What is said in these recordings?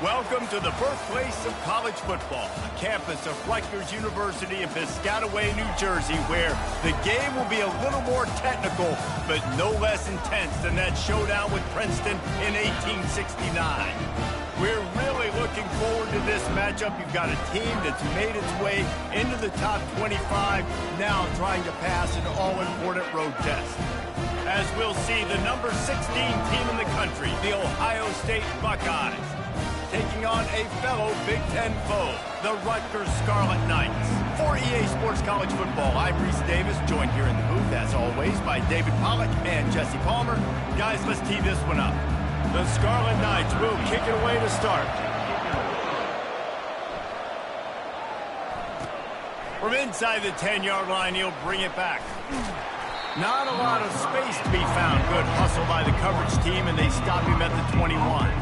Welcome to the birthplace of college football, a campus of Rutgers University in Piscataway, New Jersey, where the game will be a little more technical, but no less intense than that showdown with Princeton in 1869. We're really looking forward to this matchup. You've got a team that's made its way into the top 25, now trying to pass an all-important road test. As we'll see, the number 16 team in the country, the Ohio State Buckeyes, taking on a fellow Big Ten foe, the Rutgers Scarlet Knights. For EA Sports College Football, I'm Reese Davis, joined here in the booth, as always, by David Pollack and Jesse Palmer. Guys, let's tee this one up. The Scarlet Knights will kick it away to start. From inside the 10-yard line, he'll bring it back. Not a lot of space to be found. Good hustle by the coverage team, and they stop him at the 21.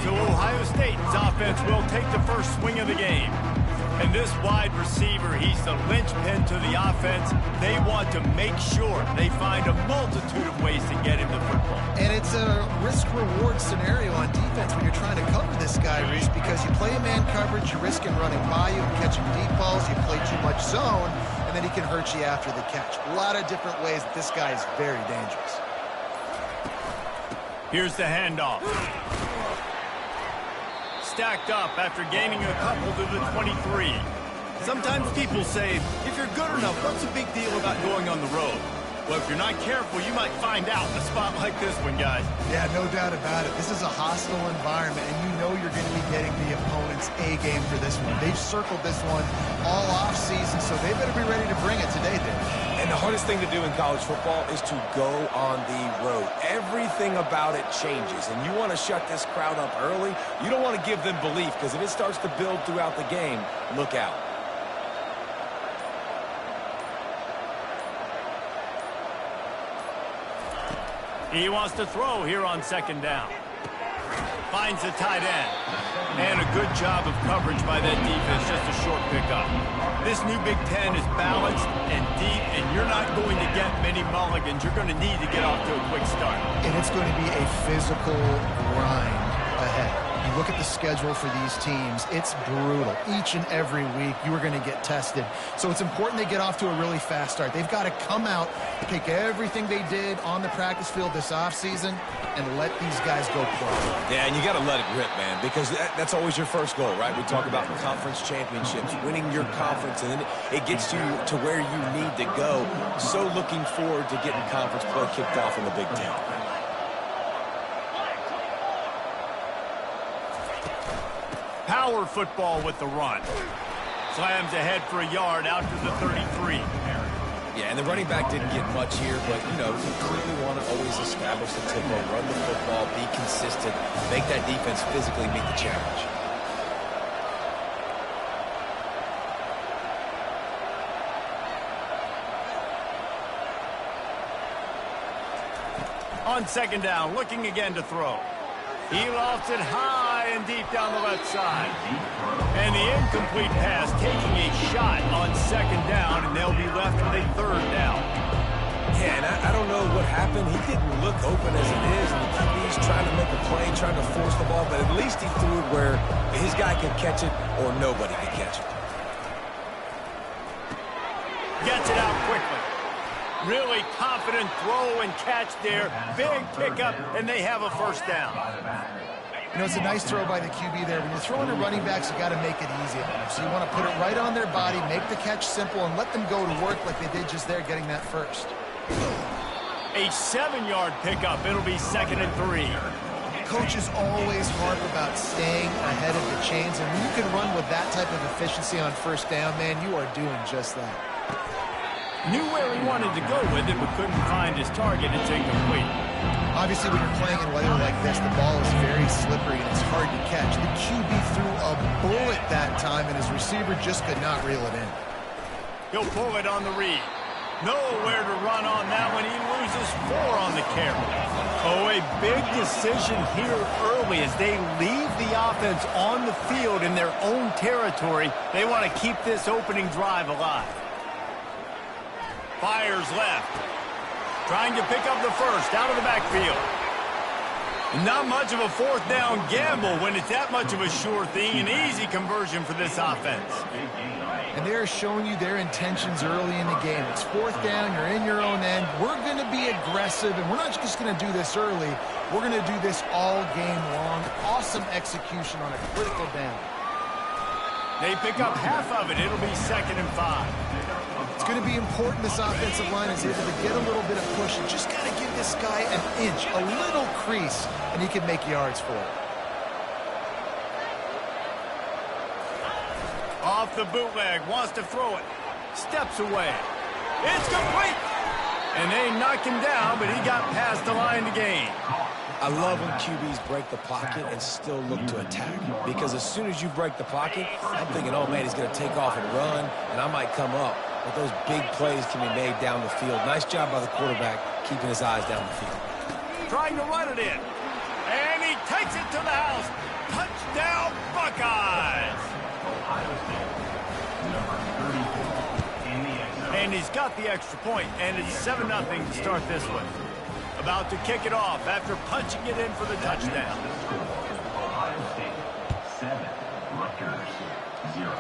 So Ohio State's offense will take the first swing of the game. And this wide receiver, he's the linchpin to the offense. They want to make sure they find a multitude of ways to get him the football. And it's a risk-reward scenario on defense when you're trying to cover this guy, Reese, because you play man coverage, you're risking running by you and catching deep balls, you play too much zone, and then he can hurt you after the catch. A lot of different ways that this guy is very dangerous. Here's the handoff. Stacked up after gaining a couple to the 23. Sometimes people say, if you're good enough, what's the big deal about going on the road? Well, if you're not careful, you might find out in a spot like this one, guys. Yeah, no doubt about it. This is a hostile environment, and you know you're going to be getting the opponent's A game for this one. They've circled this one all off-season, so they better be ready to bring it today, Dave. And the hardest thing to do in college football is to go on the road. Everything about it changes, and you want to shut this crowd up early. You don't want to give them belief, because if it starts to build throughout the game, look out. He wants to throw here on second down. Finds the tight end. And a good job of coverage by that defense, just a short pickup. This new Big Ten is balanced and deep, and you're not going to get many mulligans. You're going to need to get off to a quick start. And it's going to be a physical grind ahead. You look at the schedule for these teams, it's brutal. Each and every week, you are going to get tested. So it's important they get off to a really fast start. They've got to come out, take everything they did on the practice field this offseason, and let these guys go play. Yeah, and you got to let it rip, man, because that's always your first goal, right? We talk about conference championships, winning your conference, and then it gets you to where you need to go. So looking forward to getting conference play kicked off in the Big Ten. Power football with the run. Slams ahead for a yard out to the 33. Yeah, and the running back didn't get much here, but, you know, you clearly want to always establish the tempo, run the football, be consistent, make that defense physically meet the challenge. On second down, looking again to throw. He lofts it high and deep down the left side. And the incomplete pass taking a shot on second down, and they'll be left with a third down. Yeah, and I don't know what happened. He didn't look open as it is, and the QB's trying to make a play, trying to force the ball, but at least he threw it where his guy could catch it or nobody could catch it. Gets it out quickly. Really confident throw and catch there. Big pickup, and they have a first down. You know, it's a nice throw by the QB there. When you're throwing to running backs, you got to make it easy. So you want to put it right on their body, make the catch simple, and let them go to work like they did just there, getting that first. A 7-yard pickup. It'll be 2nd and 3. Coaches always harp about staying ahead of the chains, and when you can run with that type of efficiency on first down, man, you are doing just that. Knew where he wanted to go with it, but couldn't find his target. It's incomplete. Obviously, when you're playing in weather like this, the ball is very slippery and it's hard to catch. The QB threw a bullet that time, and his receiver just could not reel it in. He'll pull it on the read. Nowhere to run on that one. He loses 4 on the carry. Oh, a big decision here early as they leave the offense on the field in their own territory. They want to keep this opening drive alive. Fires left. Trying to pick up the first out of the backfield. Not much of a fourth down gamble when it's that much of a sure thing. An easy conversion for this offense. And they're showing you their intentions early in the game. It's fourth down, you're in your own end. We're going to be aggressive, and we're not just going to do this early. We're going to do this all game long. Awesome execution on a critical down. They pick up half of it. It'll be 2nd and 5. It's going to be important this offensive line is able to get a little bit of push. You just got to give this guy an inch, a little crease, and he can make yards for it. Off the bootleg, wants to throw it. Steps away. It's complete. And they knock him down, but he got past the line to gain. I love when QBs break the pocket and still look to attack. Because as soon as you break the pocket, I'm thinking, oh, man, he's going to take off and run, and I might come up. But those big plays can be made down the field. Nice job by the quarterback keeping his eyes down the field. Trying to run it in. And he takes it to the house. Touchdown, Buckeyes. And he's got the extra point, and it's 7-0 to start this one. About to kick it off after punching it in for the touchdown. Ohio State 7, Rutgers 0.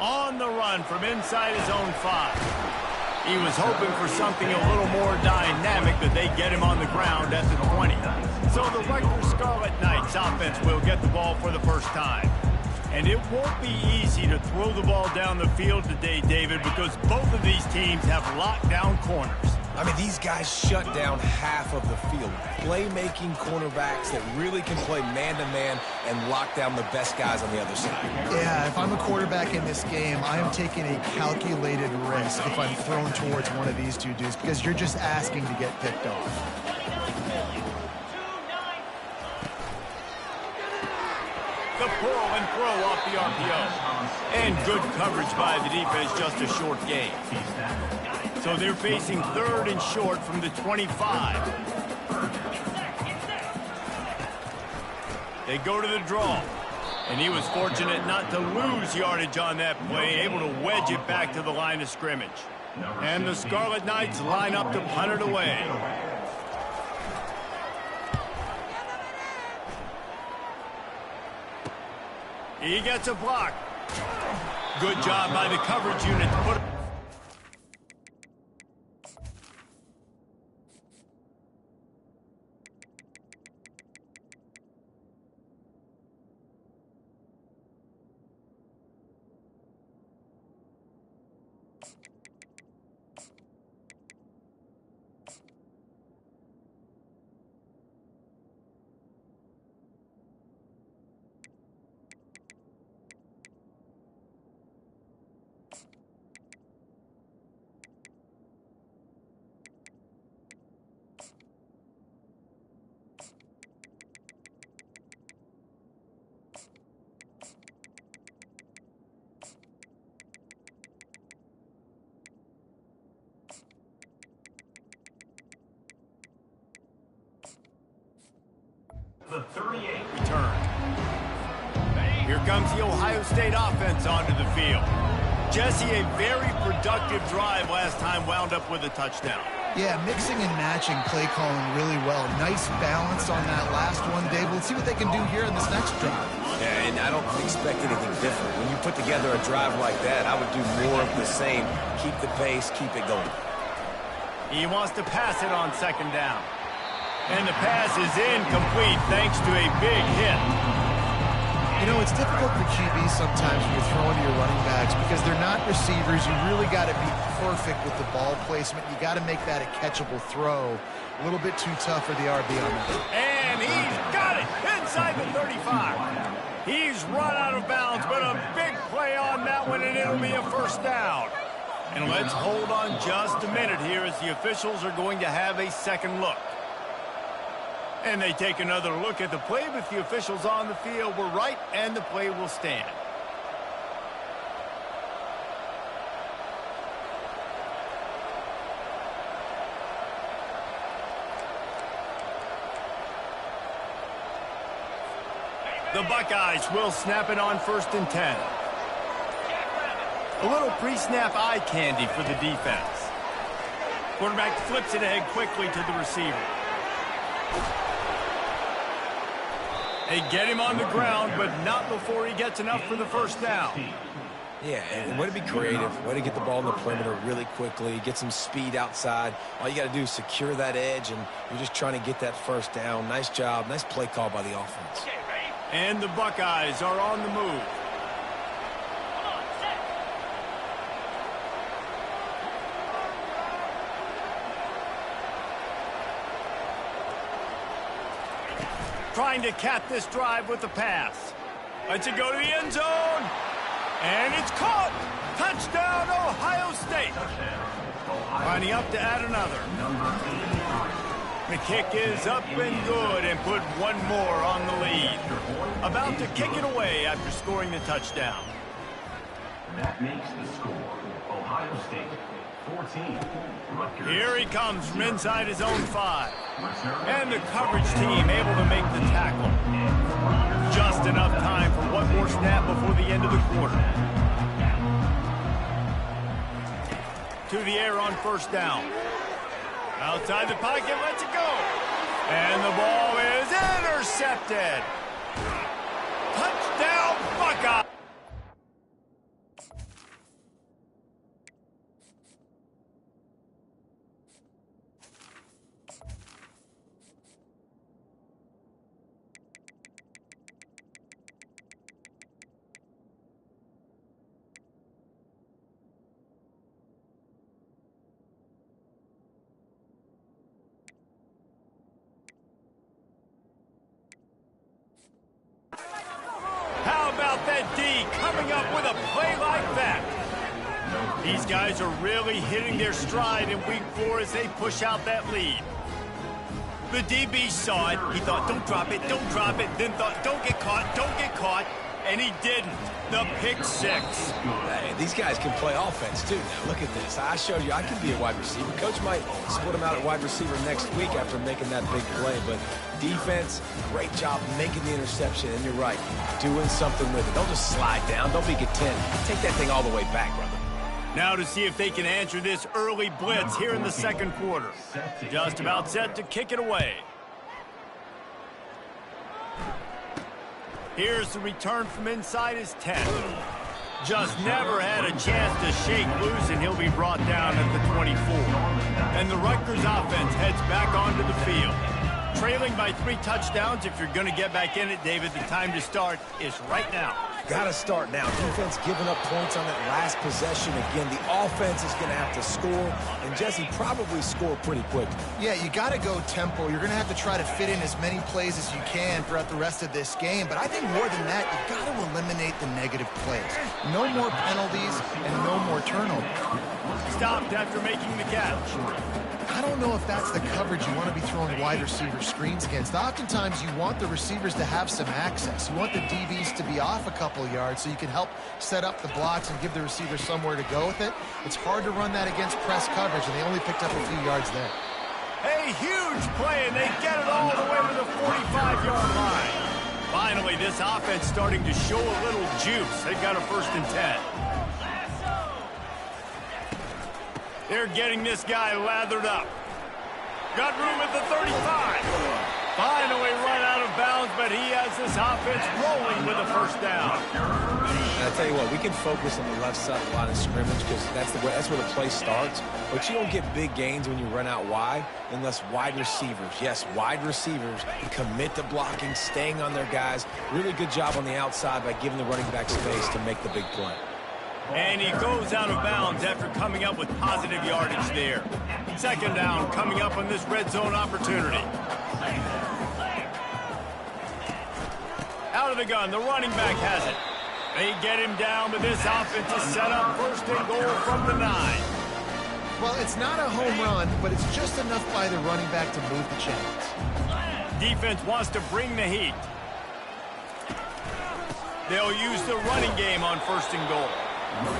On the run from inside his own 5. He was hoping for something a little more dynamic, but they get him on the ground at the 20. So the Rutgers Scarlet Knights offense will get the ball for the first time. And it won't be easy to throw the ball down the field today, David, because both of these teams have lockdown corners. I mean, these guys shut down half of the field. Playmaking cornerbacks that really can play man-to-man and lock down the best guys on the other side. Yeah, if I'm a quarterback in this game, I am taking a calculated risk if I'm thrown towards one of these two dudes because you're just asking to get picked off. The pull and throw off the RPO. And good coverage by the defense, just a short gain. So they're facing 3rd and short from the 25. They go to the draw. And he was fortunate not to lose yardage on that play, able to wedge it back to the line of scrimmage. And the Scarlet Knights line up to punt it away. He gets a block. Good job by the coverage unit to put it. The 38 return. Here comes the Ohio State offense onto the field. Jesse, a very productive drive last time, wound up with a touchdown. Yeah, mixing and matching play calling really well. Nice balance on that last one, Dave. Let's see what they can do here in this next drive. Yeah, and I don't expect anything different. When you put together a drive like that, I would do more of the same. Keep the pace, keep it going. He wants to pass it on 2nd down. And the pass is incomplete thanks to a big hit. You know, it's difficult for QBs sometimes when you're throwing to your running backs because they're not receivers. You really got to be perfect with the ball placement. You got to make that a catchable throw. A little bit too tough for the RB on that. And he's got it inside the 35. He's run out of bounds, but a big play on that one, and it'll be a 1st down. And let's hold on just a minute here as the officials are going to have a second look. And they take another look at the play, but the officials on the field were right, and the play will stand. The Buckeyes will snap it on 1st and 10. A little pre-snap eye candy for the defense. Quarterback flips it ahead quickly to the receiver. They get him on the ground, but not before he gets enough for the first down. Yeah, and way to be creative, way to get the ball in the perimeter really quickly, get some speed outside. All you got to do is secure that edge, and you're just trying to get that first down. Nice job, nice play call by the offense. And the Buckeyes are on the move. Trying to cap this drive with the pass. Lets it go to the end zone. And it's caught. Touchdown, Ohio State. Lining up to add another. The kick is up and good and put one more on the lead. About to kick it away after scoring the touchdown. That makes the score. Ohio State 14. Rutgers. Here he comes from inside his own 5. And the coverage team able to make the tackle. Just enough time for one more snap before the end of the quarter. To the air on first down. Outside the pocket, lets it go. And the ball is intercepted. Touchdown, Buckeye. That D coming up with a play like that. These guys are really hitting their stride in week 4 as they push out that lead. The DB saw it. He thought, don't drop it, don't drop it. Then thought, don't get caught. And he didn't. The pick 6. Hey, these guys can play offense, too. Now, look at this. I showed you I can be a wide receiver. Coach might split him out at wide receiver next week after making that big play. But defense, great job making the interception. And you're right, doing something with it. Don't just slide down. Don't be content. Take that thing all the way back, brother. Now to see if they can answer this early blitz here in the second quarter. Just about set to kick it away. Here's the return from inside his 10. Just never had a chance to shake loose, and he'll be brought down at the 24. And the Rutgers offense heads back onto the field. Trailing by 3 touchdowns. If you're going to get back in it, David, the time to start is right now. Got to start now. Defense giving up points on that last possession. Again, the offense is going to have to score, and Jesse probably score pretty quickly. Yeah, you got to go tempo. You're going to have to try to fit in as many plays as you can throughout the rest of this game. But I think more than that, you've got to eliminate the negative plays. No more penalties and no more turnovers. Stopped after making the catch. I don't know if that's the coverage you want to be throwing wide receiver screens against. Oftentimes, you want the receivers to have some access. You want the DBs to be off a couple yards so you can help set up the blocks and give the receiver somewhere to go with it. It's hard to run that against press coverage, and they only picked up a few yards there. A huge play, and they get it all the way to the 45-yard line. Finally, this offense starting to show a little juice. They've got a 1st and 10. They're getting this guy lathered up. Got room at the 35. Finally run out of bounds, but he has this offense rolling with a 1st down. And I tell you what, we can focus on the left side of the line of scrimmage because that's where the play starts. But you don't get big gains when you run out wide unless wide receivers, yes, wide receivers, commit to blocking, staying on their guys. Really good job on the outside by giving the running back space to make the big play. And he goes out of bounds after coming up with positive yardage there. 2nd down coming up on this red zone opportunity. Out of the gun, the running back has it. They get him down, but this offense is set up 1st and goal from the 9. Well, it's not a home run, but it's just enough by the running back to move the chains. Defense wants to bring the heat. They'll use the running game on 1st and goal.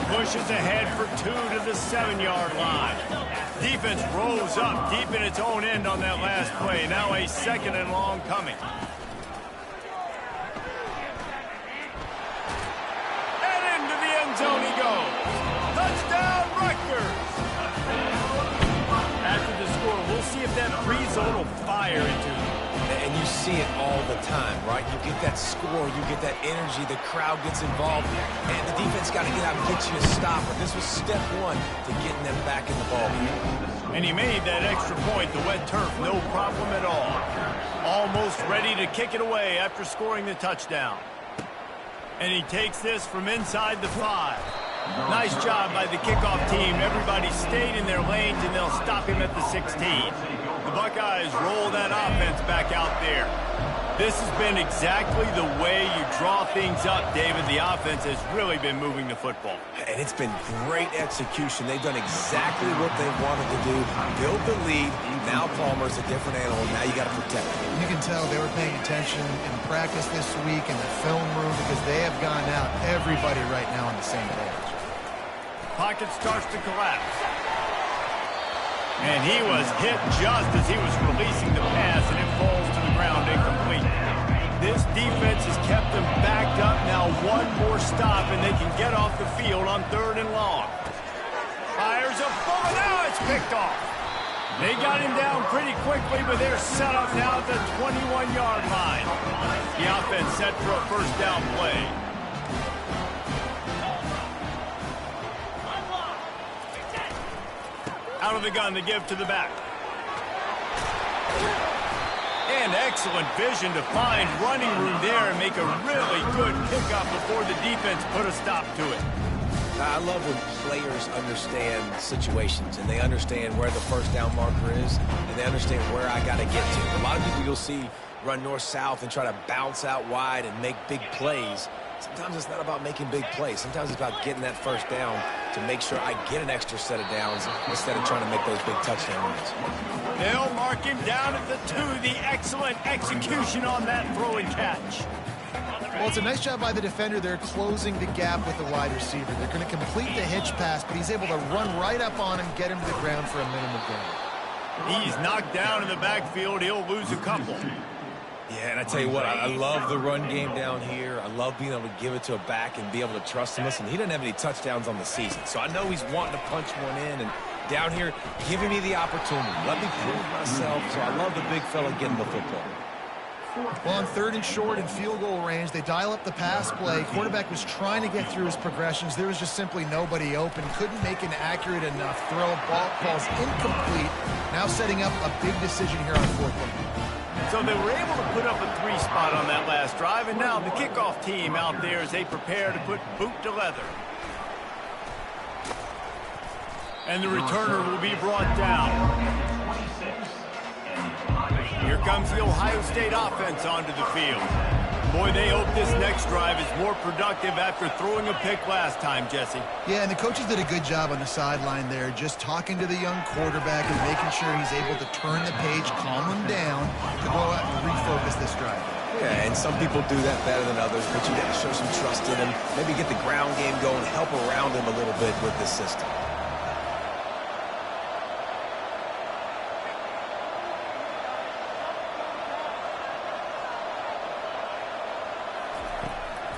Pushes ahead for 2 to the 7-yard line. Defense rolls up deep in its own end on that last play. Now a 2nd and long coming. And into the end zone he goes. Touchdown, Rutgers! After the score, we'll see if that breathes a little fire into them. And you see it all the time, right? You get that score, you get that energy, the crowd gets involved, and the defense got to get out and get you a stop. But this was step one to getting them back in the ball game. And he made that extra point, the wet turf, no problem at all. Almost ready to kick it away after scoring the touchdown. And he takes this from inside the 5. Nice job by the kickoff team. Everybody stayed in their lanes, and they'll stop him at the 16. The Buckeyes roll that offense back out there. This has been exactly the way you draw things up, David. The offense has really been moving the football. And it's been great execution. They've done exactly what they wanted to do. Build the lead. Now Palmer's a different animal. Now you got to protect him. You can tell they were paying attention in practice this week in the film room because they have gone out, everybody right now on the same page. Pocket starts to collapse. And he was hit just as he was releasing the pass, and it falls to the ground incomplete. This defense has kept them backed up. Now one more stop, and they can get off the field on 3rd and long. Fires a bullet. Now it's picked off. They got him down pretty quickly, but they're set up now at the 21-yard line. The offense set for a first down play. Out of the gun to give to the back. And excellent vision to find running room there and make a really good pickup before the defense put a stop to it. I love when players understand situations and they understand where the first down marker is and they understand where I got to get to. A lot of people you'll see run north-south and try to bounce out wide and make big plays. Sometimes it's not about making big plays. Sometimes it's about getting that first down to make sure I get an extra set of downs instead of trying to make those big touchdown runs. They'll mark him down at the 2. The excellent execution on that throw and catch. Well, it's a nice job by the defender. They're closing the gap with the wide receiver. They're going to complete the hitch pass, but he's able to run right up on him, get him to the ground for a minimum gain. He's knocked down in the backfield. He'll lose a couple. Yeah, and I tell you what, I love the run game down here. I love being able to give it to a back and be able to trust him. Listen, he doesn't have any touchdowns on the season, so I know he's wanting to punch one in. And down here, giving me the opportunity. Let me prove myself, so I love the big fella getting the football. Well, on 3rd and short and field goal range, they dial up the pass play. Quarterback was trying to get through his progressions. There was just simply nobody open. Couldn't make an accurate enough throw. Ball's incomplete. Now setting up a big decision here on 4th down. So they were able to put up a 3 spot on that last drive, and now the kickoff team out there as they prepare to put boot to leather. And the returner will be brought down. Here comes the Ohio State offense onto the field. Boy, they hope this next drive is more productive after throwing a pick last time, Jesse. Yeah, and the coaches did a good job on the sideline there, just talking to the young quarterback and making sure he's able to turn the page, calm him down, to go out and refocus this drive. Yeah, and some people do that better than others, but you got to show some trust in him, maybe get the ground game going, help around him a little bit with the system.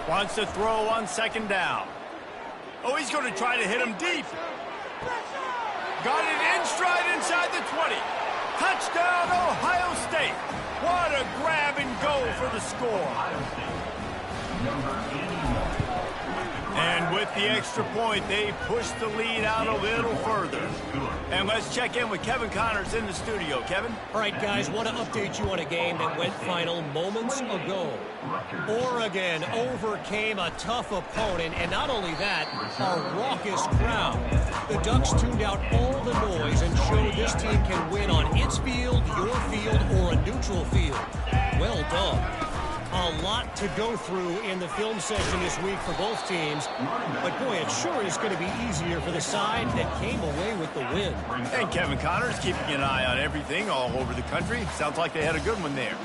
Wants to throw on 2nd down. Oh, he's going to try to hit him deep. Got it in stride inside the 20. Touchdown, Ohio State. What a grab and go for the score. And with the extra point, they push the lead out a little further. And let's check in with Kevin Connors in the studio. Kevin? All right, guys, want to update you on a game that went final moments ago. Oregon overcame a tough opponent, and not only that, a raucous crowd. The Ducks tuned out all the noise and showed this team can win on its field, your field, or a neutral field. Well done. A lot to go through in the film session this week for both teams. But, boy, it sure is going to be easier for the side that came away with the win. And Kevin Connors keeping an eye on everything all over the country. Sounds like they had a good one there.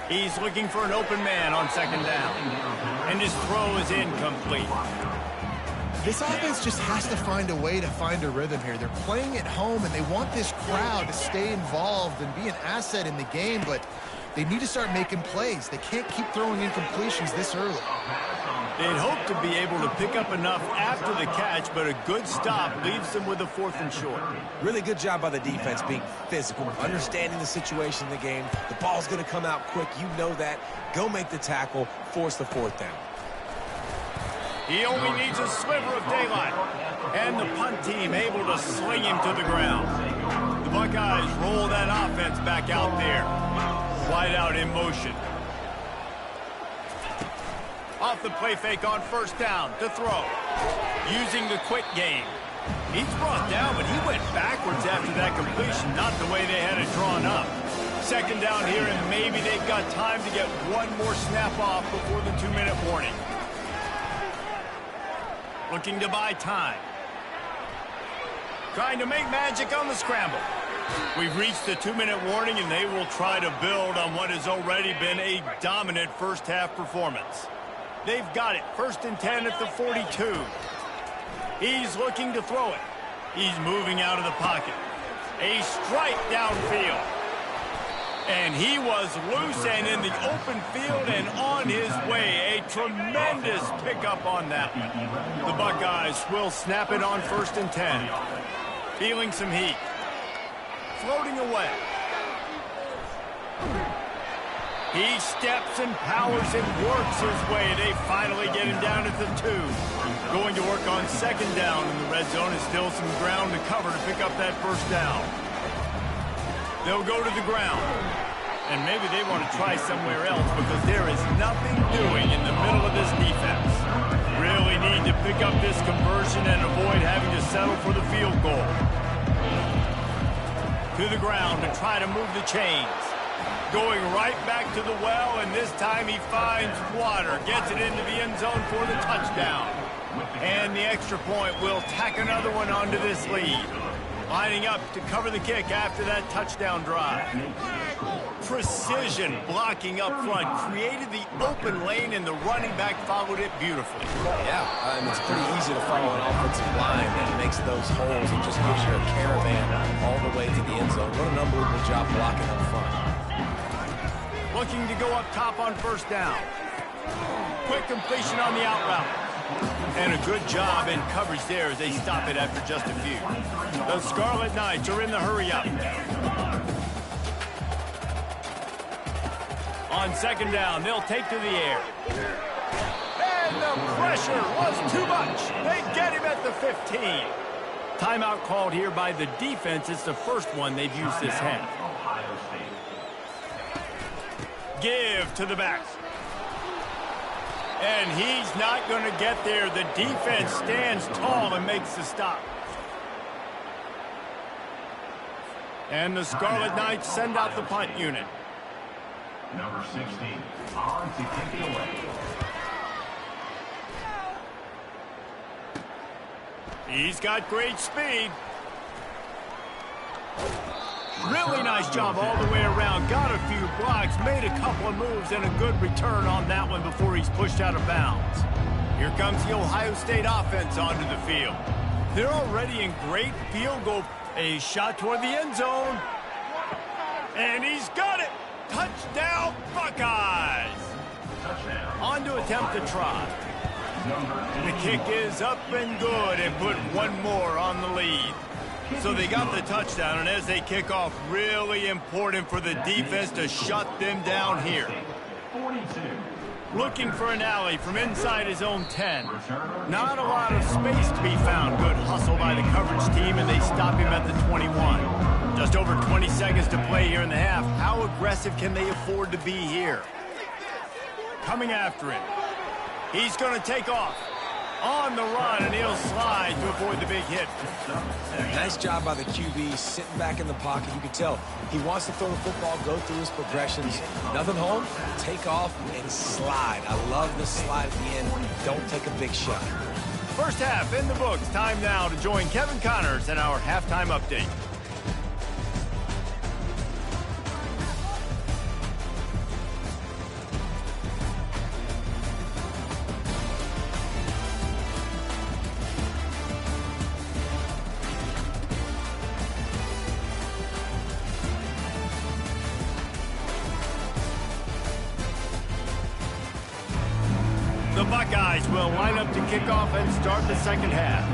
He's looking for an open man on 2nd down. And his throw is incomplete. This offense just has to find a way to find a rhythm here. They're playing at home, and they want this crowd to stay involved and be an asset in the game, but they need to start making plays. They can't keep throwing incompletions this early. They'd hope to be able to pick up enough after the catch, but a good stop leaves them with a 4th and short. Really good job by the defense being physical, understanding the situation in the game. The ball's going to come out quick. You know that. Go make the tackle, force the 4th down. He only needs a sliver of daylight. And the punt team able to sling him to the ground. The Buckeyes roll that offense back out there. Wide out in motion. Off the play fake on 1st down to throw. Using the quick game. He's brought down, but he went backwards after that completion. Not the way they had it drawn up. 2nd down here, and maybe they've got time to get one more snap off before the 2-minute warning. Looking to buy time. Trying to make magic on the scramble. We've reached the 2-minute warning, and they will try to build on what has already been a dominant first-half performance. They've got it. 1st and 10 at the 42. He's looking to throw it. He's moving out of the pocket. A strike downfield. And he was loose and in the open field and on his way. A tremendous pickup on that one. The Buckeyes will snap it on 1st and 10. Feeling some heat. Floating away. He steps and powers and works his way. They finally get him down at the 2. Going to work on 2nd down in the red zone. Is still some ground to cover to pick up that 1st down. They'll go to the ground. And maybe they want to try somewhere else because there is nothing doing in the middle of this defense. Really need to pick up this conversion and avoid having to settle for the field goal. To the ground to try to move the chains. Going right back to the well, and this time he finds water. Gets it into the end zone for the touchdown. And the extra point will tack another one onto this lead. Lining up to cover the kick after that touchdown drive. Precision blocking up front. Created the open lane, and the running back followed it beautifully. Yeah, and it's pretty easy to follow an offensive line that makes those holes and just gives you a caravan all the way to the end zone. What an unbelievable job blocking up front. Looking to go up top on 1st down. Quick completion on the out route. And a good job in coverage there as they stop it after just a few. The Scarlet Knights are in the hurry-up. On 2nd down, they'll take to the air. And the pressure was too much. They get him at the 15. Timeout called here by the defense. It's the first one they've used this half. Give to the backs. And he's not going to get there. The defense stands tall and makes the stop. And the Scarlet Knights send out the punt unit. Number 16, on to kick it away. He's got great speed. Really nice job all the way around. Got a few blocks, made a couple of moves, and a good return on that one before he's pushed out of bounds. Here comes the Ohio State offense onto the field. They're already in great field goal. A shot toward the end zone. And he's got it. Touchdown, Buckeyes. On to attempt to try. The kick is up and good and put one more on the lead. So they got the touchdown, and as they kick off, really important for the defense to shut them down here. Looking for an alley from inside his own 10. Not a lot of space to be found. Good hustle by the coverage team, and they stop him at the 21. Just over 20 seconds to play here in the half. How aggressive can they afford to be here? Coming after him. He's going to take off. On the run, and he'll slide to avoid the big hit. Nice job by the QB, sitting back in the pocket. You can tell he wants to throw the football, go through his progressions. Nothing home, take off, and slide. I love the slide at the end. Don't take a big shot. First half in the books. Time now to join Kevin Connors in our halftime update. The Buckeyes will line up to kick off and start the second half.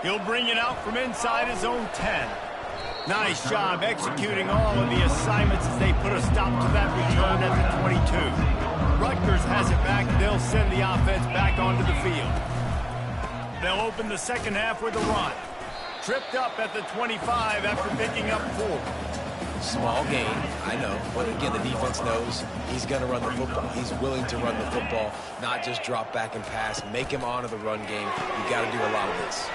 He'll bring it out from inside his own 10. Nice job executing all of the assignments as they put a stop to that return at the 22. Rutgers has it back. They'll send the offense back onto the field. They'll open the second half with a run. Tripped up at the 25 after picking up 4. Small gain, I know. But again, the defense knows he's going to run the football. He's willing to run the football, not just drop back and pass. Make him honor the run game. You got to do a lot of this.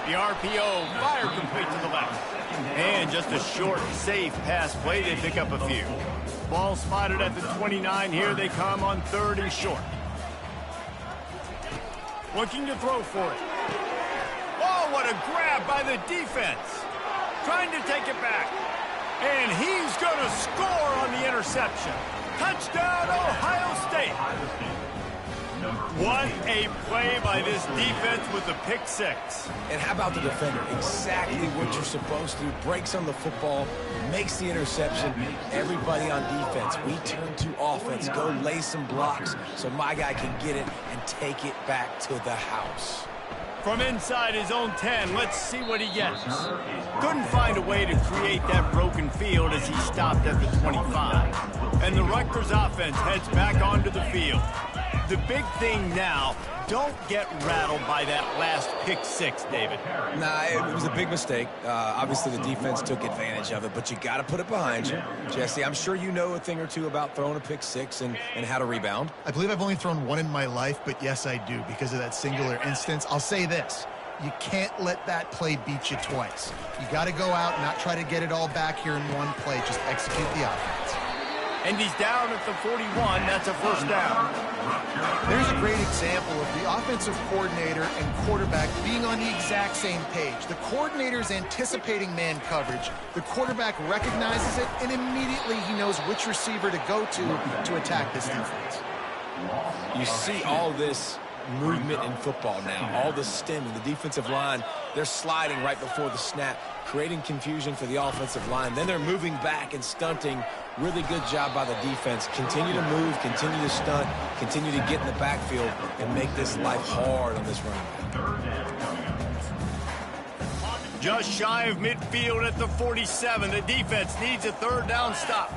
The RPO, fire complete to the left. And just a short, safe pass play. They pick up a few. Ball spotted at the 29. Here they come on 3rd and short. Looking to throw for it. Oh, what a grab by the defense. Trying to take it back. And he's going to score on the interception. Touchdown, Ohio State. What a play by this defense with the pick 6. And how about the defender? Exactly what you're supposed to. Breaks on the football, makes the interception. Everybody on defense, we turn to offense. Go lay some blocks so my guy can get it and take it back to the house. From inside his own 10, let's see what he gets. Couldn't find a way to create that broken field as he stopped at the 25. And the Rutgers offense heads back onto the field. The big thing now, don't get rattled by that last pick 6, David. Nah, it was a big mistake. Obviously, the defense took advantage of it, but you got to put it behind you. Jesse, I'm sure you know a thing or two about throwing a pick 6 and how to rebound. I believe I've only thrown one in my life, but yes, I do because of that singular instance. I'll say this. You can't let that play beat you twice. You got to go out and not try to get it all back here in one play. Just execute the offense. And he's down at the 41. That's a first down. There's a great example of the offensive coordinator and quarterback being on the exact same page. The coordinator's anticipating man coverage. The quarterback recognizes it, and immediately he knows which receiver to go to attack this defense. You see all this movement in football now, all the stemming, the defensive line, they're sliding right before the snap, creating confusion for the offensive line. Then they're moving back and stunting. Really good job by the defense. Continue to move, continue to stunt, continue to get in the backfield and make this life hard on this running back. Just shy of midfield at the 47. The defense needs a 3rd down stop.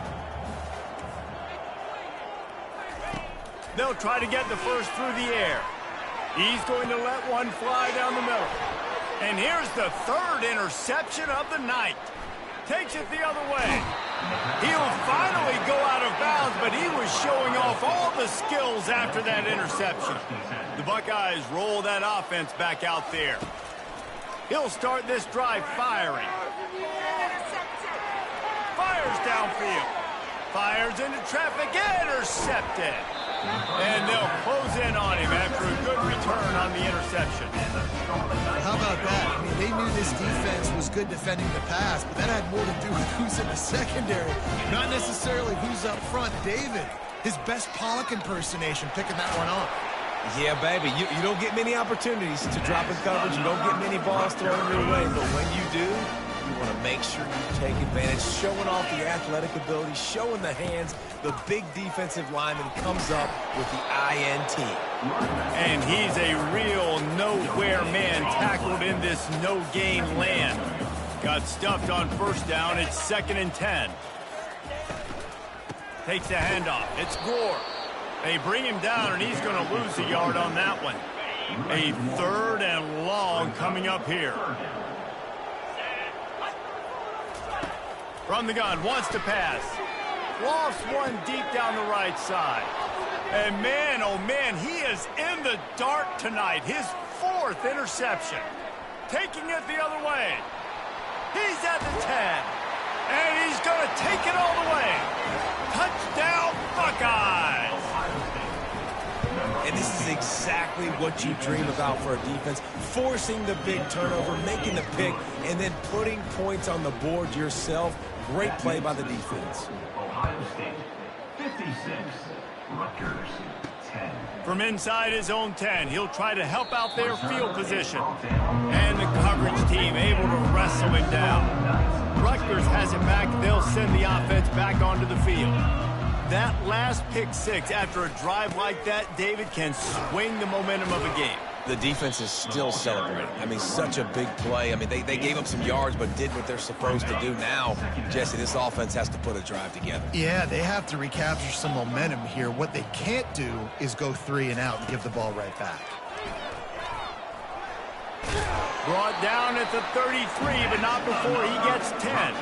They'll try to get the first through the air. He's going to let one fly down the middle. And here's the 3rd interception of the night. Takes it the other way. He'll finally go out of bounds, but he was showing off all the skills after that interception. The Buckeyes roll that offense back out there. He'll start this drive firing. Fires downfield. Fires into traffic. Intercepted. And they'll close in on him after a good return on the interception. How about that? I mean, they knew this defense was good defending the pass, but that had more to do with who's in the secondary, not necessarily who's up front. David, his best Pollock impersonation, picking that one off. Yeah, baby, you don't get many opportunities to drop in coverage. You don't get many balls thrown your way, but when you do, you want to make sure you take advantage, showing off the athletic ability, showing the hands. The big defensive lineman comes up with the INT. And he's a real nowhere man tackled in this no-gain land. Got stuffed on first down. It's 2nd and 10. Takes the handoff. It's Gore. They bring him down, and he's going to lose a yard on that one. A 3rd and long coming up here. From the gun, wants to pass. Lost one deep down the right side. And man, oh man, he is in the dark tonight. His 4th interception. Taking it the other way. He's at the 10. And he's going to take it all the way. Touchdown, Buckeyes. And this is exactly what you dream about for a defense. Forcing the big turnover, making the pick, and then putting points on the board yourself. Great play by the defense. Ohio State, 56. Rutgers, 10. From inside his own 10, he'll try to help out their field position. And the coverage team able to wrestle it down. Rutgers has it back. They'll send the offense back onto the field. That last pick six after a drive like that, David, can swing the momentum of a game. The defense is still celebrating. I mean, such a big play. I mean, they gave up some yards but did what they're supposed to do. Now, Jesse, this offense has to put a drive together. Yeah, they have to recapture some momentum here. What they can't do is go 3 and out and give the ball right back. Brought down at the 33, but not before he gets 10.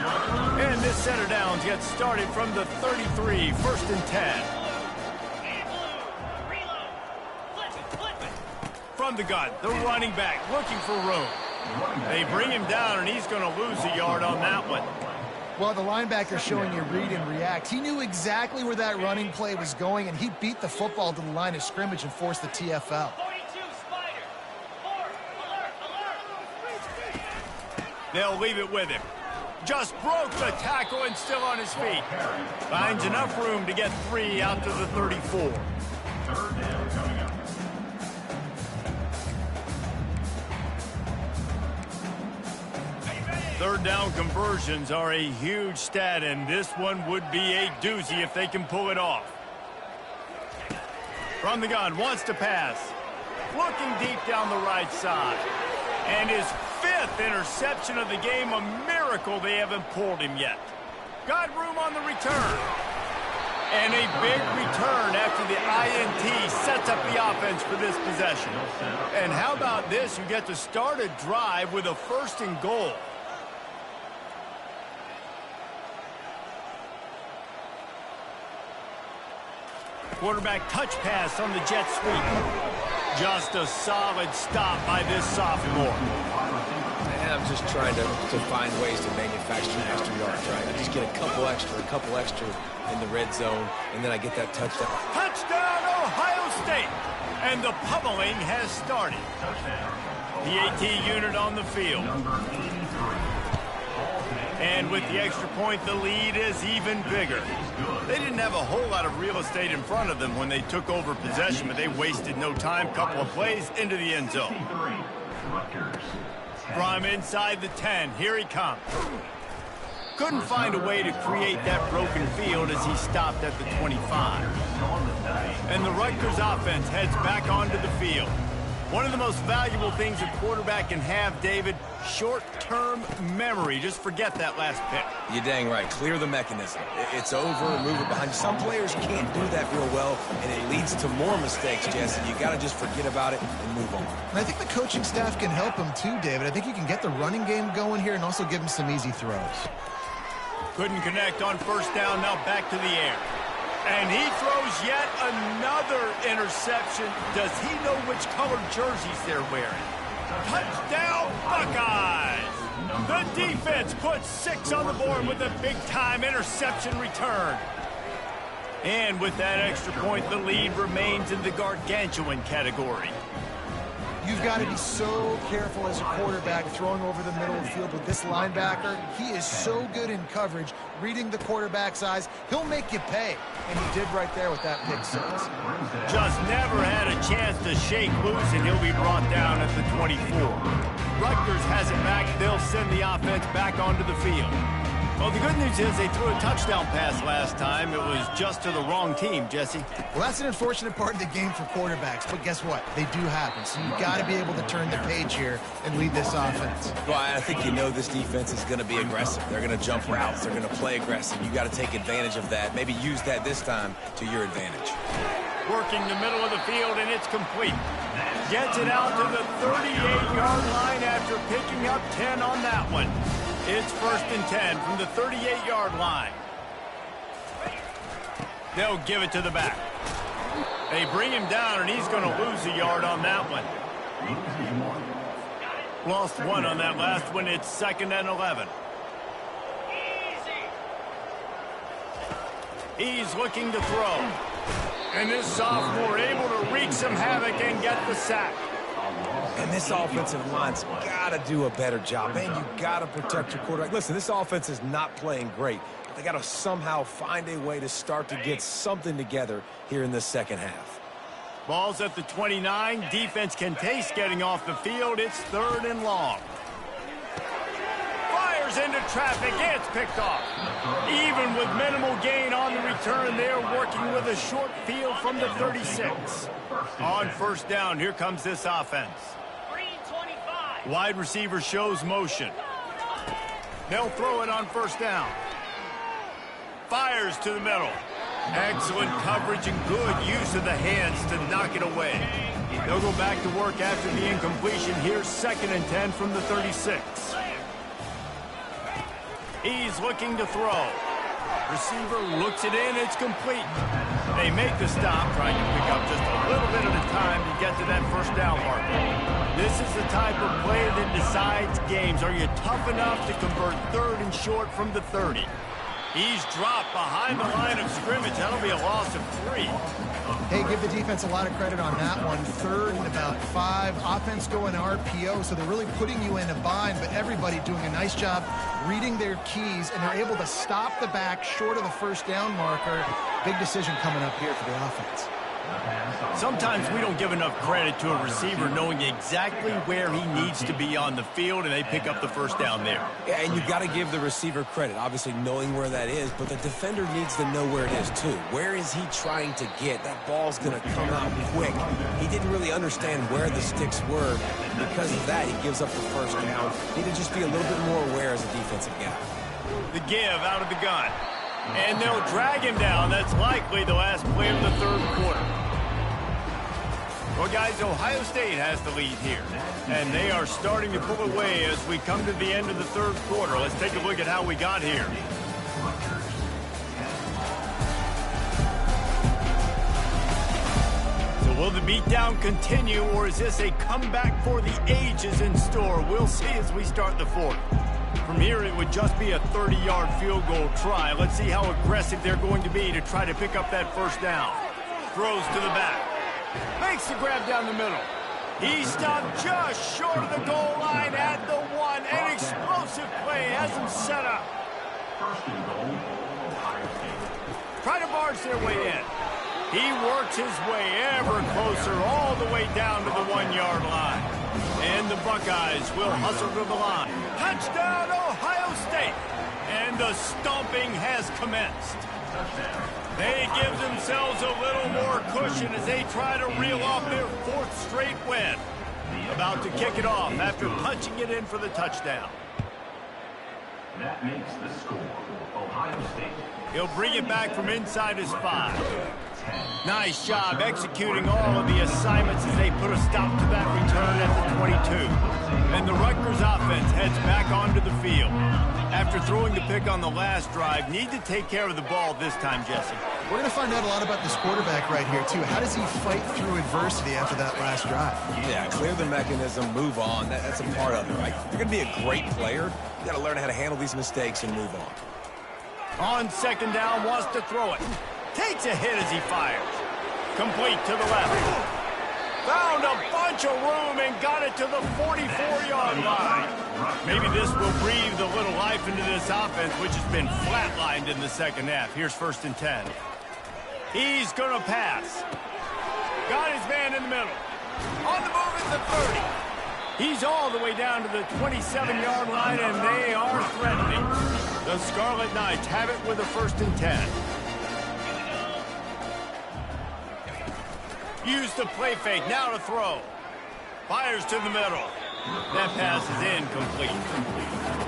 And this set of downs gets started from the 33, 1st and 10. From the gun, the running back looking for room. They bring him down, and he's going to lose a yard on that one. Well, the linebacker's showing you read and react. He knew exactly where that running play was going, and he beat the football to the line of scrimmage and forced the TFL. They'll leave it with him. Just broke the tackle and still on his feet. Finds enough room to get 3 out to the 34. Third down conversions are a huge stat, and this one would be a doozy if they can pull it off. From the gun, wants to pass. Looking deep down the right side. And his 5th interception of the game, a miracle they haven't pulled him yet. Got room on the return. And a big return after the INT sets up the offense for this possession. And how about this? You get to start a drive with a 1st and goal. Quarterback touch pass on the jet sweep. Just a solid stop by this sophomore. And I'm just trying to find ways to manufacture extra yards, right? I just get a couple extra in the red zone, and then I get that touchdown. Touchdown, Ohio State! And the pummeling has started. The AT unit on the field. And with the extra point, the lead is even bigger. They didn't have a whole lot of real estate in front of them when they took over possession, but they wasted no time. Couple of plays into the end zone. From inside the 10, here he comes. Couldn't find a way to create that broken field as he stopped at the 25. And the Rutgers offense heads back onto the field. One of the most valuable things a quarterback can have, David, short-term memory. Just forget that last pick. You're dang right. Clear the mechanism. It's over, move it behind you. Some players can't do that real well, and it leads to more mistakes, Jesse. You got to just forget about it and move on. And I think the coaching staff can help him too, David. I think you can get the running game going here and also give him some easy throws. Couldn't connect on 1st down, now back to the air. And he throws yet another interception. Does he know which colored jerseys they're wearing? Touchdown, Buckeyes! The defense puts 6 on the board with a big-time interception return. And with that extra point, the lead remains in the gargantuan category. You've got to be so careful as a quarterback throwing over the middle of the field with this linebacker. He is so good in coverage, reading the quarterback's eyes. He'll make you pay, and he did right there with that pick 6. Just never had a chance to shake loose, and he'll be brought down at the 24. Rutgers has it back. They'll send the offense back onto the field. Well, the good news is they threw a touchdown pass last time. It was just to the wrong team, Jesse. Well, that's an unfortunate part of the game for quarterbacks, but guess what? They do happen, so you've got to be able to turn the page here and lead this offense. Well, I think you know this defense is going to be aggressive. They're going to jump routes. They're going to play aggressive. You got to take advantage of that. Maybe use that this time to your advantage. Working the middle of the field, and it's complete. Gets it out to the 38-yard line after picking up 10 on that one. It's 1st and 10 from the 38-yard line. They'll give it to the back. They bring him down, and he's going to lose a yard on that one. Lost 1 on that last one. It's 2nd and 11. He's looking to throw. And this sophomore able to wreak some havoc and get the sack. And this offensive line's got to do a better job. Man, you got to protect your quarterback. Listen, this offense is not playing great. They got to somehow find a way to start to get something together here in this second half. Ball's at the 29. Defense can taste getting off the field. It's 3rd and long. Fires Fires into traffic. It's picked off. Even with minimal gain on the return, they're working with a short field from the 36. On first down, here comes this offense. Wide receiver shows motion. They'll throw it on first down. Fires to the middle. Excellent coverage and good use of the hands to knock it away. They'll go back to work after the incompletion. Here's 2nd and 10 from the 36. He's looking to throw. Receiver looks it in. It's complete. They make the stop, trying to pick up just a little bit at a time to get to that first down marker. This is the type of play that decides games. Are you tough enough to convert 3rd and short from the 30? He's dropped behind the line of scrimmage. That'll be a loss of 3. Hey, give the defense a lot of credit on that one. 3rd and about 5. Offense going RPO, so they're really putting you in a bind, but everybody doing a nice job reading their keys, and they're able to stop the back short of the first down marker. Big decision coming up here for the offense. Sometimes we don't give enough credit to a receiver knowing exactly where he needs to be on the field, and they pick up the first down there. Yeah, and you've got to give the receiver credit, obviously knowing where that is, but the defender needs to know where it is too. Where is he trying to get? That ball's going to come out quick. He didn't really understand where the sticks were. Because of that, he gives up the first down. Need to just be a little bit more aware as a defensive guy. The give out of the gun. And they'll drag him down. That's likely the last play of the 3rd quarter. Well, guys, Ohio State has the lead here. And they are starting to pull away as we come to the end of the 3rd quarter. Let's take a look at how we got here. So will the beatdown continue, or is this a comeback for the ages in store? We'll see as we start the 4th. From here, it would just be a 30-yard field goal try. Let's see how aggressive they're going to be to try to pick up that first down. Throws to the back. Makes the grab down the middle. He stopped just short of the goal line at the 1. An explosive play has him set up. Try to barge their way in. He works his way ever closer all the way down to the 1-yard line. And the Buckeyes will hustle to the line. Touchdown, Ohio State! And the stomping has commenced. They give themselves a little more cushion as they try to reel off their 4th straight win. About to kick it off after punching it in for the touchdown. That makes the score. Ohio State. He'll bring it back from inside his 5. Nice job executing all of the assignments as they put a stop to that return at the 22. And the Rutgers offense heads back onto the field. After throwing the pick on the last drive, need to take care of the ball this time, Jesse. We're going to find out a lot about this quarterback right here, too. How does he fight through adversity after that last drive? Yeah, clear the mechanism, move on. That's a part of it, right? If you're going to be a great player, you got to learn how to handle these mistakes and move on. On 2nd down, wants to throw it. Takes a hit as he fires. Complete to the left. Found a bunch of room and got it to the 44-yard line. Maybe this will breathe a little life into this offense, which has been flatlined in the 2nd half. Here's 1st and 10. He's going to pass. Got his man in the middle. On the move at the 30. He's all the way down to the 27-yard line, and they are threatening. The Scarlet Knights have it with a 1st and 10. Use the play fake, now to throw. Fires to the middle. That pass is incomplete.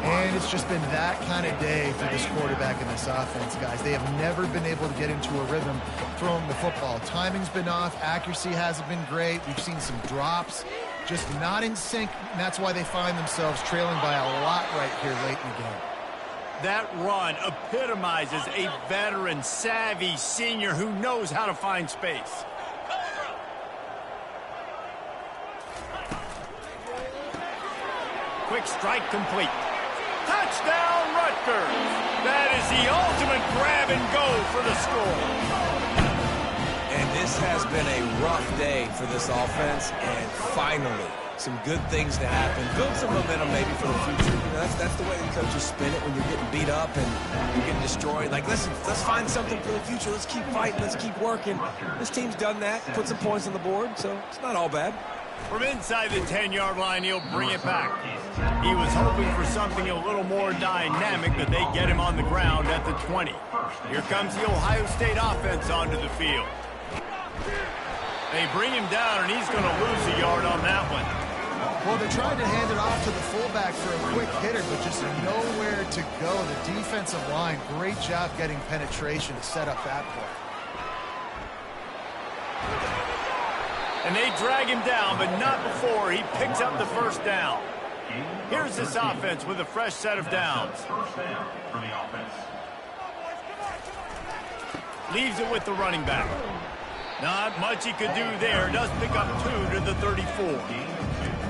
And it's just been that kind of day for this quarterback and this offense, guys. They have never been able to get into a rhythm throwing the football. Timing's been off. Accuracy hasn't been great. We've seen some drops. Just not in sync, and that's why they find themselves trailing by a lot right here late in the game. That run epitomizes a veteran, savvy senior who knows how to find space. Quick strike complete. Touchdown, Rutgers. That is the ultimate grab and go for the score. And this has been a rough day for this offense, and finally, some good things to happen. Build some momentum maybe for the future. You know, that's the way the coaches spin it when you're getting beat up and you're getting destroyed. Like, listen, let's find something for the future. Let's keep fighting. Let's keep working. This team's done that, put some points on the board, so it's not all bad. From inside the 10-yard line, he'll bring it back. He was hoping for something a little more dynamic, but they get him on the ground at the 20. Here comes the Ohio State offense onto the field. They bring him down, and he's going to lose a yard on that one. Well, they're trying to hand it off to the fullback for a quick hitter, but just nowhere to go. The defensive line, great job getting penetration to set up that play. And they drag him down, but not before he picks up the first down. Here's this offense with a fresh set of downs. Leaves it with the running back. Not much he could do there. Does pick up 2 to the 34.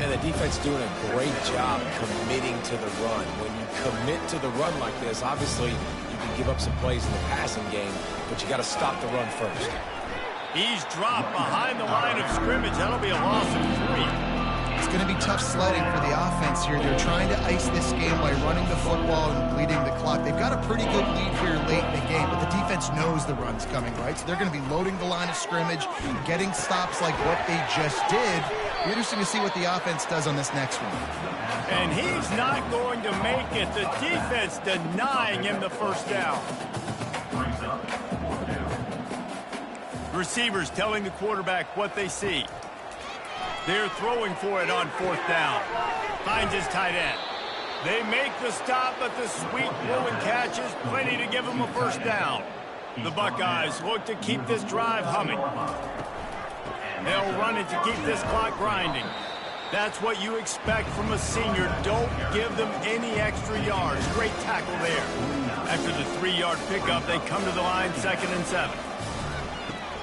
And the defense doing a great job committing to the run. When you commit to the run like this, obviously you can give up some plays in the passing game, but you got to stop the run first. He's dropped behind the line of scrimmage. That'll be a loss of 3. It's going to be tough sledding for the offense here. They're trying to ice this game by running the football and bleeding the clock. They've got a pretty good lead here late in the game, but the defense knows the run's coming, right? So they're going to be loading the line of scrimmage, getting stops like what they just did. Be interesting to see what the offense does on this next one. And he's not going to make it. The defense denying him the first down. Receivers telling the quarterback what they see. They're throwing for it on 4th down. Finds his tight end. They make the stop, but the sweet throw and catch is plenty to give them a first down. The Buckeyes look to keep this drive humming. They'll run it to keep this clock grinding. That's what you expect from a senior. Don't give them any extra yards. Great tackle there. After the 3-yard pickup, they come to the line 2nd and 7.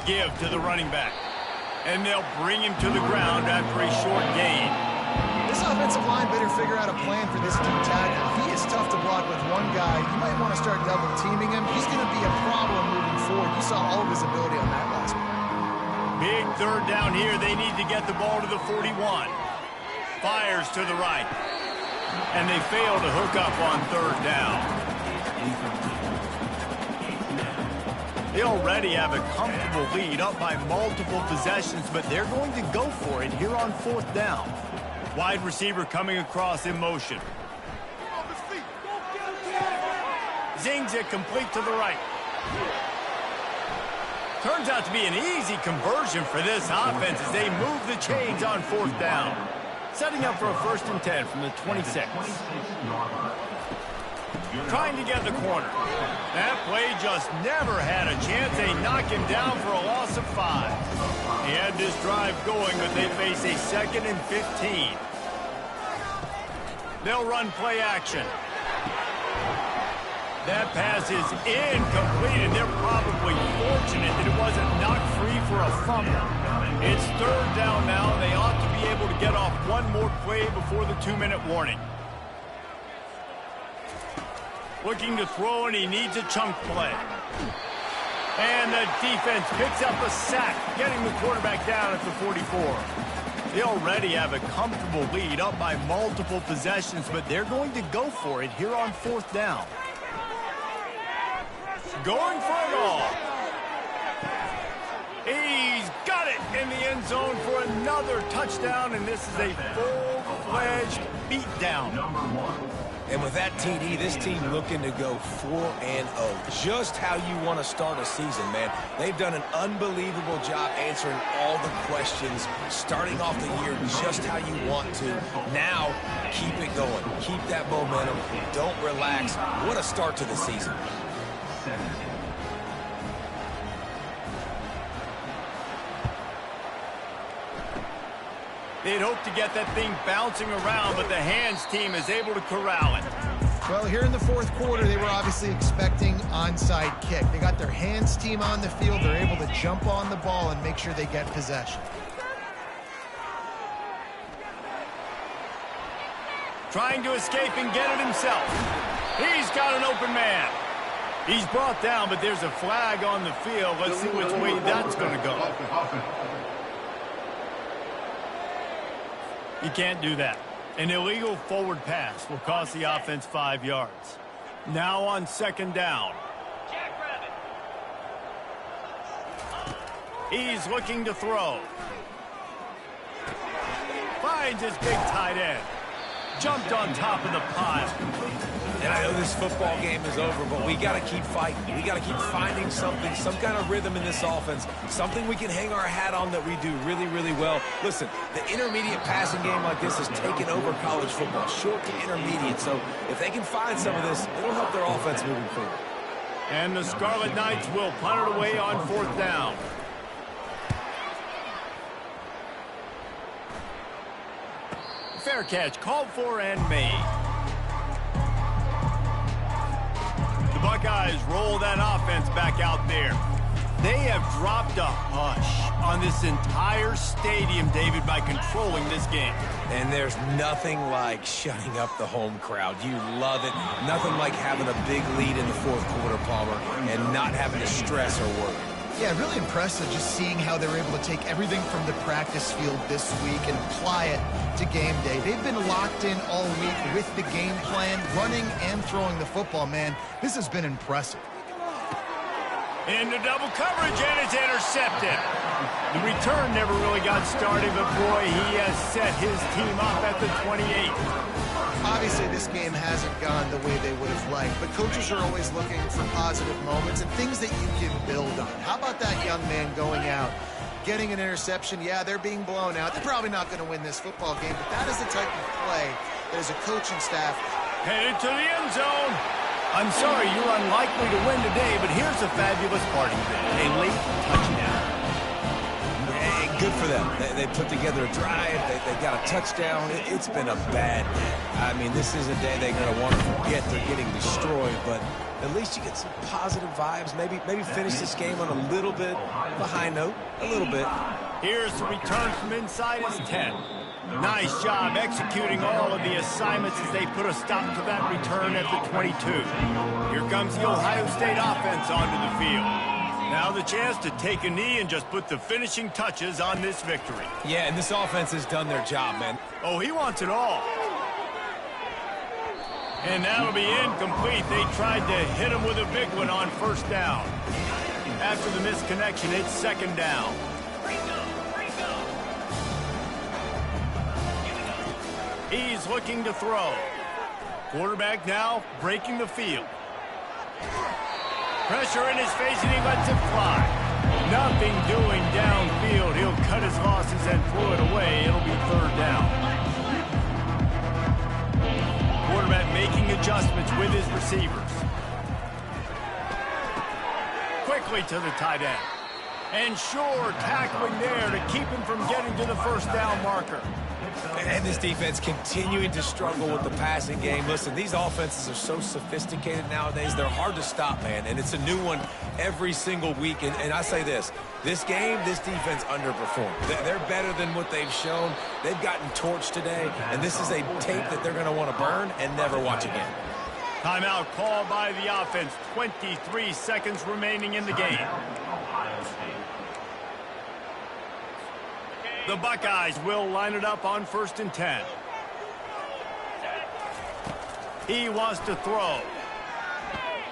Give to the running back. And they'll bring him to the ground after a short gain. This offensive line better figure out a plan for this deep tackle. He is tough to block with one guy. You might want to start double teaming him. He's going to be a problem moving forward. You saw all of his ability on that last one. Big 3rd down here. They need to get the ball to the 41. Fires to the right. And they fail to hook up on 3rd down. They already have a comfortable lead, up by multiple possessions, but they're going to go for it here on 4th down. Wide receiver coming across in motion. Zings it complete to the right. Turns out to be an easy conversion for this offense as they move the chains on 4th down. Setting up for a 1st and 10 from the 26. Trying to get the corner. That play just never had a chance. They knock him down for a loss of 5. He had this drive going, but they face a 2nd and 15. They'll run play action. That pass is incomplete, and they're probably fortunate that it wasn't knocked free for a fumble. It's 3rd down now. They ought to be able to get off one more play before the 2-minute warning. Looking to throw, and he needs a chunk play. And the defense picks up a sack, getting the quarterback down at the 44. They already have a comfortable lead, up by multiple possessions, but they're going to go for it here on 4th down. Going for it all. He's got it in the end zone for another touchdown, and this is a full-fledged beatdown. And with that TD, this team looking to go 4-0. Just how you want to start a season, man. They've done an unbelievable job answering all the questions, starting off the year just how you want to. Now, keep it going. Keep that momentum. Don't relax. What a start to the season. They'd hope to get that thing bouncing around, but the hands team is able to corral it. Well, here in the 4th quarter, they were obviously expecting onside kick. They got their hands team on the field. They're able to jump on the ball and make sure they get possession. Trying to escape and get it himself. He's got an open man. He's brought down, but there's a flag on the field. Let's see which way that's going to go. You can't do that. An illegal forward pass will cost the offense 5 yards. Now on 2nd down. He's looking to throw. finds his big tight end. Jumped on top of the pile. And I know this football game is over, but we got to keep fighting. We got to keep finding something, some kind of rhythm in this offense, something we can hang our hat on that we do really, really well. Listen, the intermediate passing game like this has taken over college football, short to intermediate. So if they can find some of this, it'll help their offense moving forward. And the Scarlet Knights will punt it away on 4th down. Fair catch called for and made. The Buckeyes roll that offense back out there. They have dropped a hush on this entire stadium, David, by controlling this game. And there's nothing like shutting up the home crowd. You love it. Nothing like having a big lead in the 4th quarter, Palmer, and not having to stress or worry. Yeah, really impressive just seeing how they were able to take everything from the practice field this week and apply it to game day. They've been locked in all week with the game plan, running and throwing the football, man. This has been impressive. Into double coverage, and it's intercepted. The return never really got started, but boy, he has set his team up at the 28. Obviously, this game hasn't gone the way they would have liked, but coaches are always looking for positive moments and things that you can build on. How about that young man going out, getting an interception? Yeah, they're being blown out. They're probably not going to win this football game, but that is the type of play that as a coaching staff. Headed to the end zone. I'm sorry, you're unlikely to win today, but here's a fabulous parting bit. A late touchdown. Good for them. They put together a drive. They got a touchdown. It's been a bad day. I mean, this is a day they're going to want to forget. They're getting destroyed, but at least you get some positive vibes. Maybe finish this game on a little bit of a high note. A little bit. Here's the return from inside his 10. Nice job executing all of the assignments as they put a stop to that return at the 22. Here comes the Ohio State offense onto the field. Now the chance to take a knee and just put the finishing touches on this victory. Yeah, and this offense has done their job, man. Oh, he wants it all. And that'll be incomplete. They tried to hit him with a big one on 1st down. After the misconnection, it's 2nd down. He's looking to throw. Quarterback now breaking the field. Pressure in his face, and he lets it fly. Nothing doing downfield. He'll cut his losses and throw it away. It'll be 3rd down. Quarterback making adjustments with his receivers. Quickly to the tight end. And sure, tackling there to keep him from getting to the 1st down marker. And this defense continuing to struggle with the passing game. Listen, these offenses are so sophisticated nowadays. They're hard to stop, man. And it's a new one every single week. And I say this game, this defense underperformed. They're better than what they've shown. They've gotten torched today. And this is a tape that they're going to want to burn and never watch again. Timeout called by the offense. 23 seconds remaining in the game. The Buckeyes will line it up on 1st and 10. He wants to throw.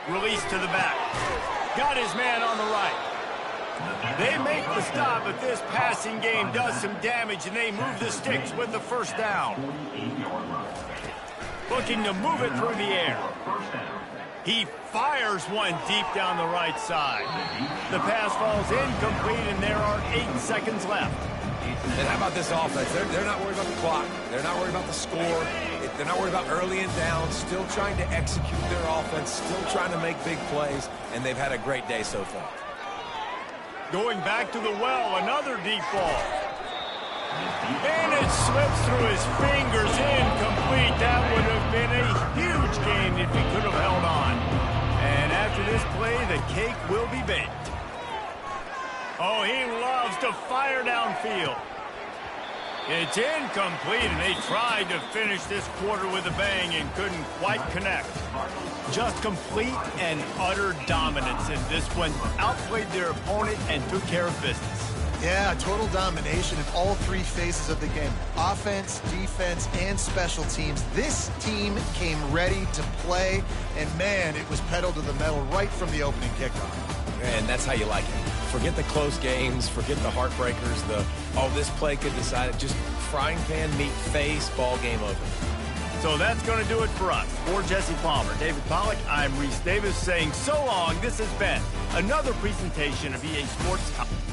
Release to the back. Got his man on the right. They make the stop, but this passing game does some damage, and they move the sticks with the 1st down. Looking to move it through the air. He fires one deep down the right side. The pass falls incomplete, and there are 8 seconds left. And how about this offense? They're not worried about the clock. They're not worried about the score. They're not worried about early and down. Still trying to execute their offense. Still trying to make big plays. And they've had a great day so far. Going back to the well, another deep ball. And it slips through his fingers, incomplete. That would have been a huge game if he could have held on. And after this play, the cake will be baked. Oh, he loves to fire downfield. It's incomplete, and they tried to finish this quarter with a bang and couldn't quite connect. Just complete and utter dominance in this one. Outplayed their opponent and took care of business. Yeah, total domination in all 3 phases of the game. Offense, defense, and special teams. This team came ready to play, and man, it was pedal to the metal right from the opening kickoff. And that's how you like it. Forget the close games, forget the heartbreakers, this play could decide it. Just frying pan meet face, ball game over. So that's going to do it for us. For Jesse Palmer, David Pollack, I'm Reese Davis saying so long. This has been another presentation of EA Sports.